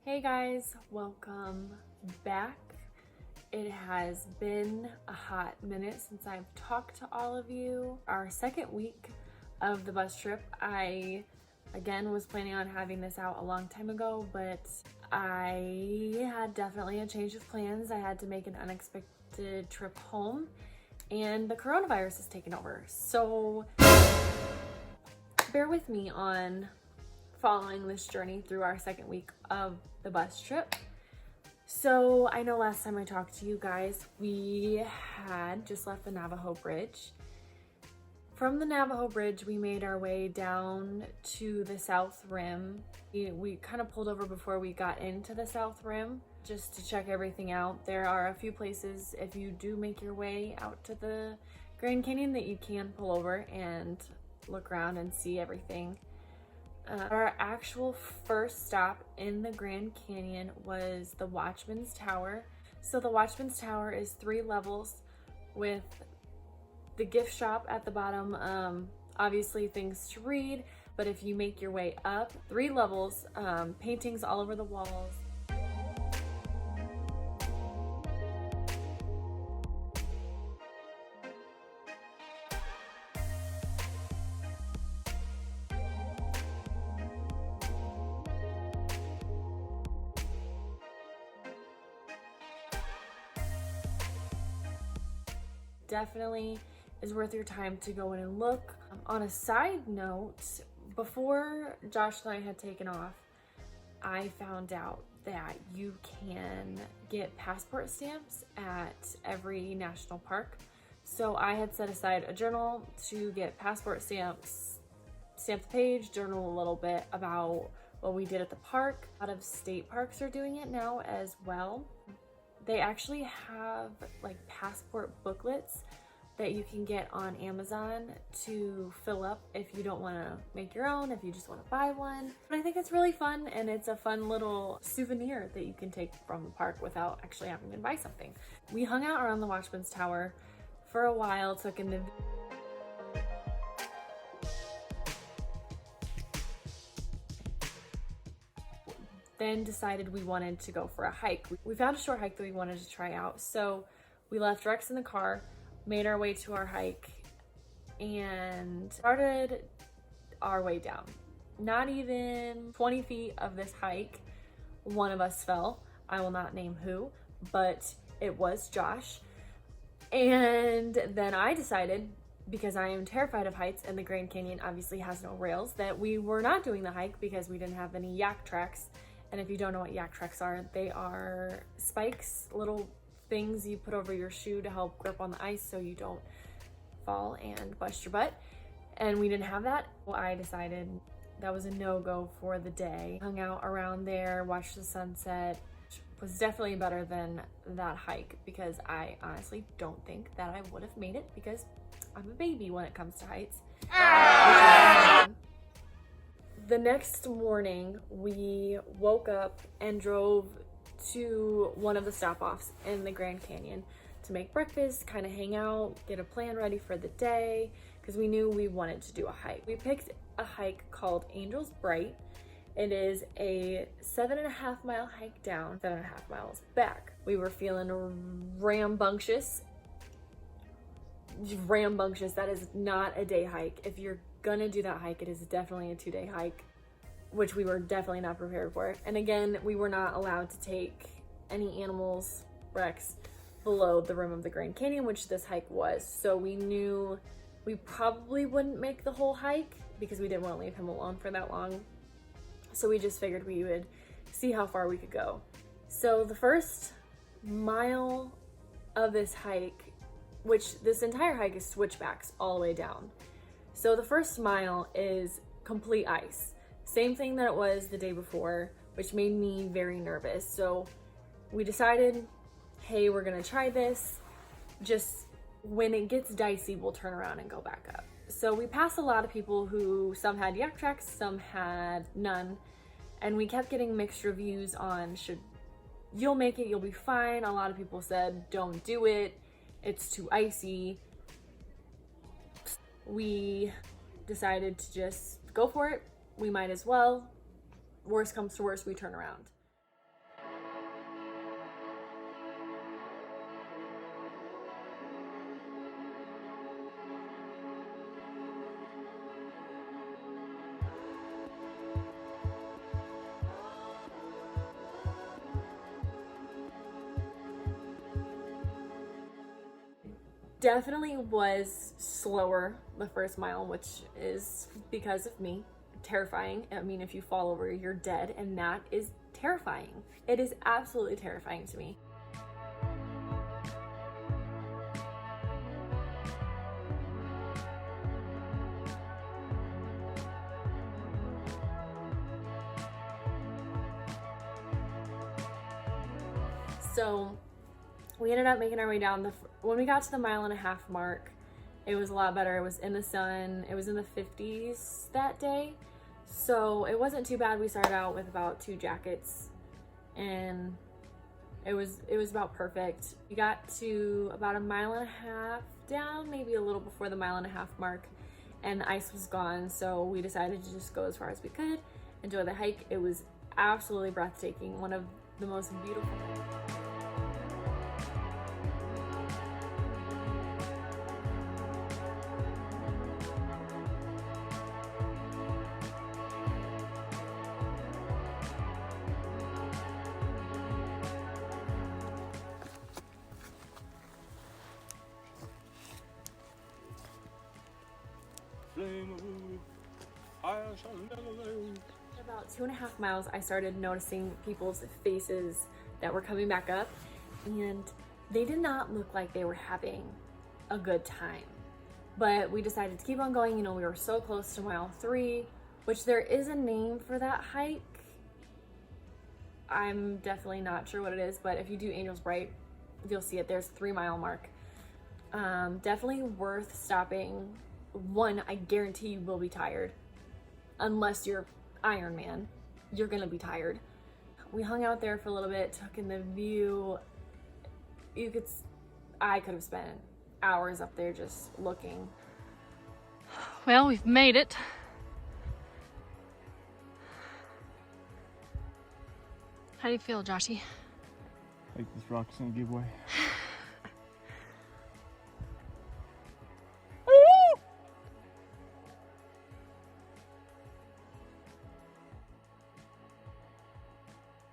Hey guys, welcome back. It has been a hot minute since I've talked to all of you. Our second week of the bus trip. I, again, was planning on having this out a long time ago, but I had definitely a change of plans. I had to make an unexpected trip home, and the coronavirus has taken over. So bear with me on following this journey through our second week of the bus trip. So I know last time I talked to you guys, we had just left the Navajo Bridge. From the Navajo Bridge, we made our way down to the South Rim. We kind of pulled over before we got into the South Rim just to check everything out. There are a few places, if you do make your way out to the Grand Canyon, that you can pull over and look around and see everything. Our actual first stop in the Grand Canyon was the Watchman's Tower. So the Watchman's Tower is 3 levels with the gift shop at the bottom, obviously things to read, but if you make your way up 3 levels, paintings all over the walls. Definitely is worth your time to go in and look. On a side note, before Josh and I had taken off, I found out that you can get passport stamps at every national park. So I had set aside a journal to get passport stamps, stamp the page, journal a little bit about what we did at the park. A lot of state parks are doing it now as well. They actually have like passport booklets that you can get on Amazon to fill up if you don't want to make your own, if you just want to buy one. But I think it's really fun, and it's a fun little souvenir that you can take from the park without actually having to buy something. We hung out around the Watchman's Tower for a while, took in the then decided we wanted to go for a hike. We found a short hike that we wanted to try out. So we left Rex in the car, made our way to our hike, and started our way down. Not even 20 feet of this hike, one of us fell. I will not name who, but it was Josh. And then I decided, because I am terrified of heights and the Grand Canyon obviously has no rails, that we were not doing the hike because we didn't have any yak tracks. And if you don't know what yak tracks are, they are spikes, little things you put over your shoe to help grip on the ice so you don't fall and bust your butt. And we didn't have that. Well, I decided that was a no-go for the day. Hung out around there, watched the sunset. Was definitely better than that hike because I honestly don't think that I would have made it because I'm a baby when it comes to heights. The next morning, we woke up and drove to one of the stop-offs in the Grand Canyon to make breakfast, kind of hang out, get a plan ready for the day, because we knew we wanted to do a hike. We picked a hike called Angel's Bright. It is a 7.5 mile hike down, 7.5 miles back. We were feeling rambunctious. That is not a day hike. If you're gonna do that hike, it is definitely a 2-day hike, which we were definitely not prepared for. And again, we were not allowed to take any animals, Rex, below the rim of the Grand Canyon, which this hike was. So we knew we probably wouldn't make the whole hike because we didn't want to leave him alone for that long. So we just figured we would see how far we could go. So the first mile of this hike, which this entire hike is switchbacks all the way down. So the first mile is complete ice. Same thing that it was the day before, which made me very nervous. So we decided, hey, we're gonna try this. Just when it gets dicey, we'll turn around and go back up. So we passed a lot of people who, some had yak tracks, some had none. And we kept getting mixed reviews on, you'll make it, you'll be fine. A lot of people said, don't do it, it's too icy. We decided to just go for it. We might as well. Worst comes to worst, we turn around. Definitely was slower the first mile, which is because of me. Terrifying. I mean, if you fall over, you're dead, and that is terrifying. It is absolutely terrifying to me. So we ended up making our way down. When we got to the 1.5 mile mark, it was a lot better. It was in the sun. It was in the 50s that day. So it wasn't too bad. We started out with about 2 jackets, and it was about perfect. We got to about 1.5 miles down, maybe a little before the 1.5 mile mark, and the ice was gone. So we decided to just go as far as we could, enjoy the hike. It was absolutely breathtaking. One of the most beautiful. About 2.5 miles, I started noticing people's faces that were coming back up, and they did not look like they were having a good time. But we decided to keep on going. You know, we were so close to mile 3, which there is a name for that hike. I'm definitely not sure what it is, but if you do Angels Bright, you'll see it. There's a 3-mile mark. Definitely worth stopping. One, I guarantee you will be tired. Unless you're Iron Man, you're gonna be tired. We hung out there for a little bit, took in the view. I could have spent hours up there just looking. Well, we've made it. How do you feel, Joshy? Like this rock's gonna give way.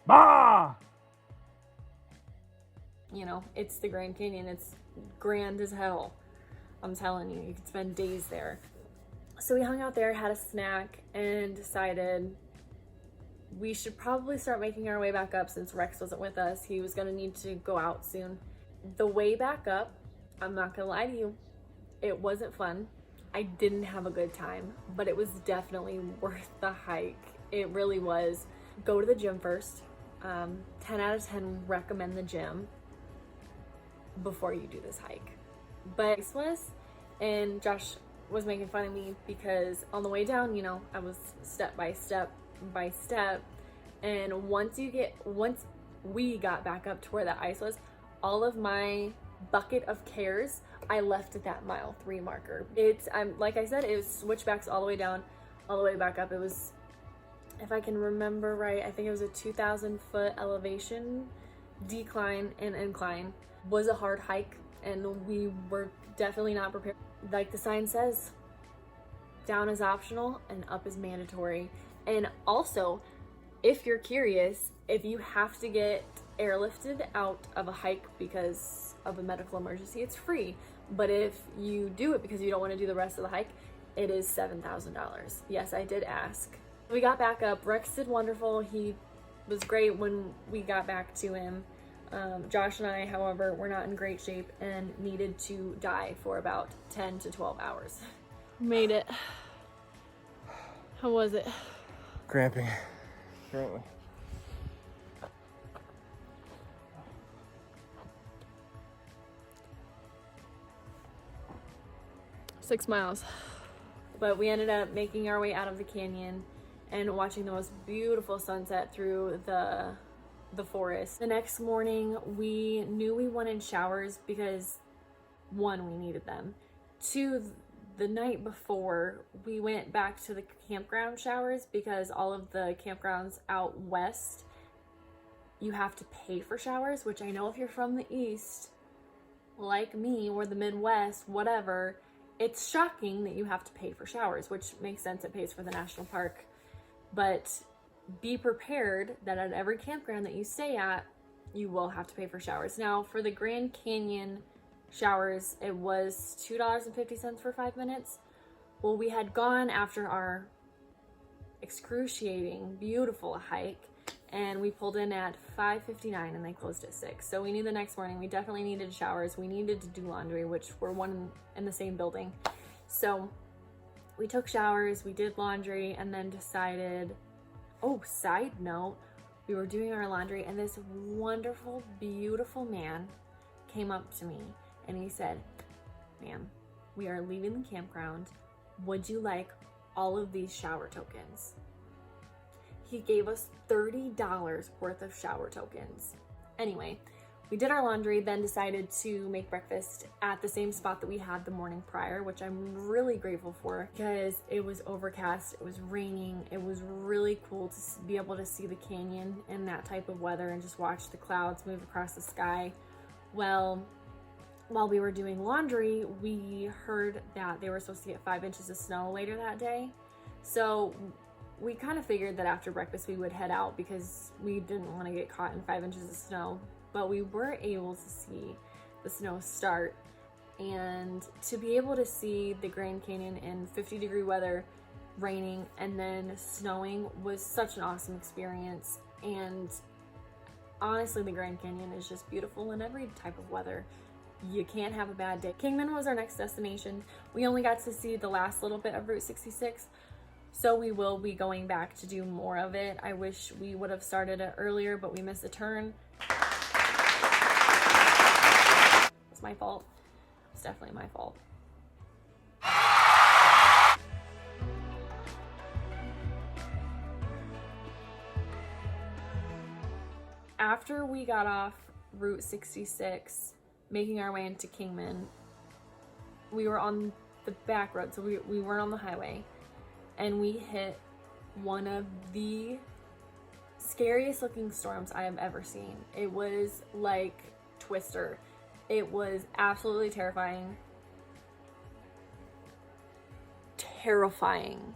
Bah! You know, it's the Grand Canyon. It's grand as hell. I'm telling you, you could spend days there. So we hung out there, had a snack, and decided we should probably start making our way back up since Rex wasn't with us. He was gonna need to go out soon. The way back up, I'm not gonna lie to you, it wasn't fun. I didn't have a good time, but it was definitely worth the hike. It really was. Go to the gym first. 10 out of 10 recommend the gym before you do this hike. But it was, and Josh was making fun of me because on the way down, you know, I was step by step, and once we got back up to where the ice was, all of my bucket of cares I left at that mile 3 marker. Like I said, it was switchbacks all the way down, all the way back up. It was, if I can remember right, I think it was a 2,000-foot elevation, decline and incline. Was a hard hike, and we were definitely not prepared. Like the sign says, down is optional and up is mandatory. And also, if you're curious, if you have to get airlifted out of a hike because of a medical emergency, it's free. But if you do it because you don't want to do the rest of the hike, it is $7,000. Yes, I did ask. We got back up. Rex did wonderful. He was great when we got back to him. Josh and I, however, were not in great shape and needed to die for about 10 to 12 hours. Made it. How was it? Cramping, currently. Six miles. But we ended up making our way out of the canyon and watching the most beautiful sunset through the forest. The next morning, we knew we wanted showers because, one, we needed them. Two, the night before, we went back to the campground showers because all of the campgrounds out west, you have to pay for showers, which I know if you're from the east, like me, or the Midwest, whatever, it's shocking that you have to pay for showers, which makes sense. It pays for the national park. But be prepared that at every campground that you stay at, you will have to pay for showers. Now, for the Grand Canyon showers. It was $2.50 for 5 minutes. Well, we had gone after our excruciating, beautiful hike, and we pulled in at 5:59 and they closed at 6. So we knew the next morning we definitely needed showers. We needed to do laundry, which were one in the same building. So we took showers, we did laundry, and then decided, oh, side note, we were doing our laundry and this wonderful, beautiful man came up to me and he said, "Ma'am, we are leaving the campground. Would you like all of these shower tokens?" He gave us $30 worth of shower tokens. Anyway, we did our laundry, then decided to make breakfast at the same spot that we had the morning prior, which I'm really grateful for because it was overcast, it was raining, it was really cool to be able to see the canyon in that type of weather and just watch the clouds move across the sky. Well, while we were doing laundry, we heard that they were supposed to get 5 inches of snow later that day. So we kind of figured that after breakfast we would head out because we didn't want to get caught in 5 inches of snow. But we were able to see the snow start, and to be able to see the Grand Canyon in 50-degree weather, raining, and then snowing was such an awesome experience. And honestly, the Grand Canyon is just beautiful in every type of weather. You can't have a bad day. Kingman was our next destination. We only got to see the last little bit of Route 66, so we will be going back to do more of it. I wish we would have started it earlier, but we missed a turn. It's my fault. It's definitely my fault. After we got off Route 66, making our way into Kingman, we were on the back road, so we weren't on the highway, and we hit one of the scariest looking storms I have ever seen. It was like Twister. It was absolutely terrifying. Terrifying.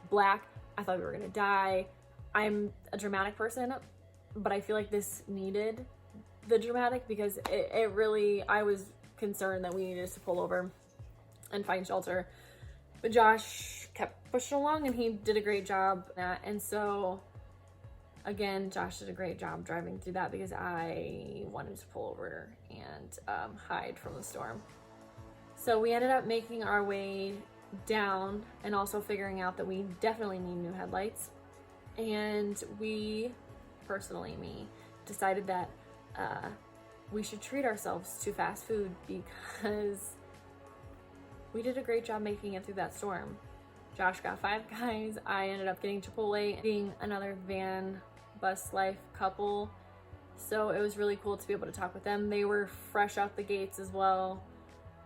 Black. I thought we were gonna die. I'm a dramatic person, but I feel like this needed the dramatic because it really, I was concerned that we needed to pull over and find shelter. But Josh kept pushing along and he did a great job at that. And so again, Josh did a great job driving through that because I wanted to pull over and hide from the storm. So we ended up making our way down and also figuring out that we definitely need new headlights. And we, personally me, decided that we should treat ourselves to fast food because we did a great job making it through that storm. Josh got Five Guys. I ended up getting Chipotle, being another van bus life couple. So it was really cool to be able to talk with them. They were fresh out the gates as well.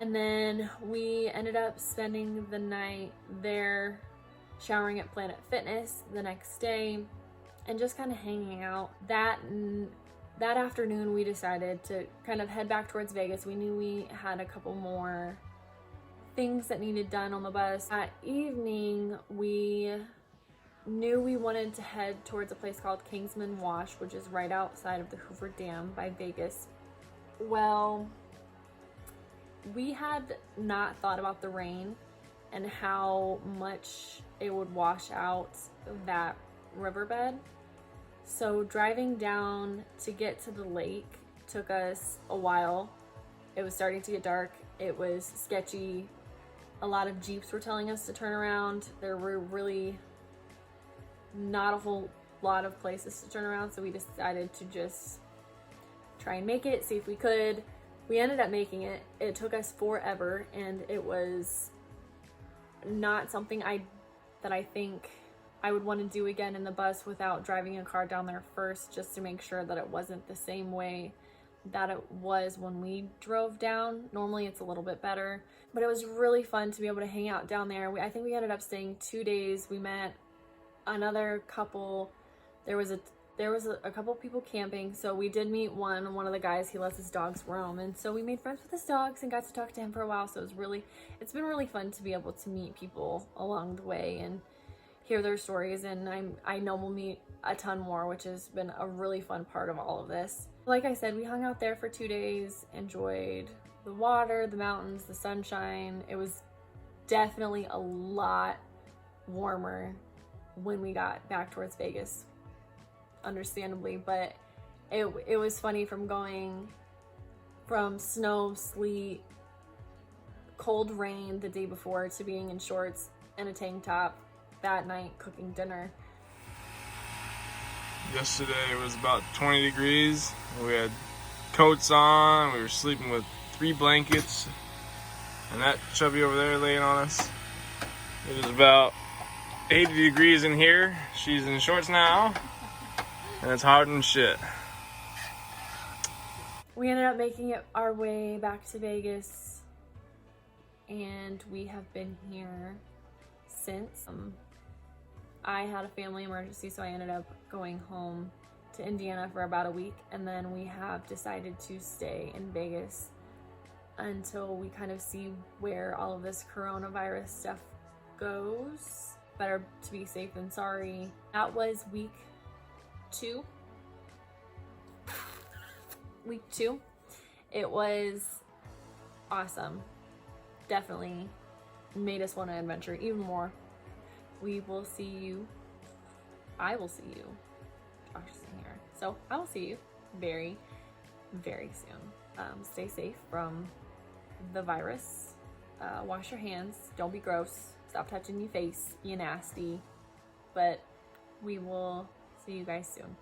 And then we ended up spending the night there, showering at Planet Fitness the next day, and just kind of hanging out. That afternoon we decided to kind of head back towards Vegas. We knew we had a couple more things that needed done on the bus. That evening we knew we wanted to head towards a place called Kingsman Wash, which is right outside of the Hoover Dam by Vegas. Well, we had not thought about the rain and how much it would wash out that riverbed. So driving down to get to the lake took us a while. It was starting to get dark. It was sketchy. A lot of Jeeps were telling us to turn around. There were really not a whole lot of places to turn around, so we decided to just try and make it, see if we could. We ended up making it. It took us forever, and it was not something that I think I would want to do again in the bus without driving a car down there first, just to make sure that it wasn't the same way that it was when we drove down. Normally it's a little bit better, but it was really fun to be able to hang out down there. I think we ended up staying 2 days. We met another couple. There was a couple people camping, so we did meet one of the guys. He lets his dogs roam, and so we made friends with his dogs and got to talk to him for a while. So it's been really fun to be able to meet people along the way, and hear their stories, and I know we'll meet a ton more, which has been a really fun part of all of this. Like I said, we hung out there for 2 days, enjoyed the water, the mountains, the sunshine. It was definitely a lot warmer when we got back towards Vegas, understandably, but it was funny from going from snow, sleet, cold rain the day before to being in shorts and a tank top that night cooking dinner. Yesterday it was about 20 degrees. We had coats on. We were sleeping with 3 blankets. And that chubby over there laying on us. It was about 80 degrees in here. She's in shorts now. And it's hot and shit. We ended up making it our way back to Vegas, and we have been here since. I had a family emergency, so I ended up going home to Indiana for about a week, and then we have decided to stay in Vegas until we kind of see where all of this coronavirus stuff goes. Better to be safe than sorry. That was week 2. Week 2. It was awesome. Definitely made us want to adventure even more. We will see you. I will see you. Josh is in here. So I will see you very, very soon. Stay safe from the virus. Wash your hands. Don't be gross. Stop touching your face. Be nasty. But we will see you guys soon.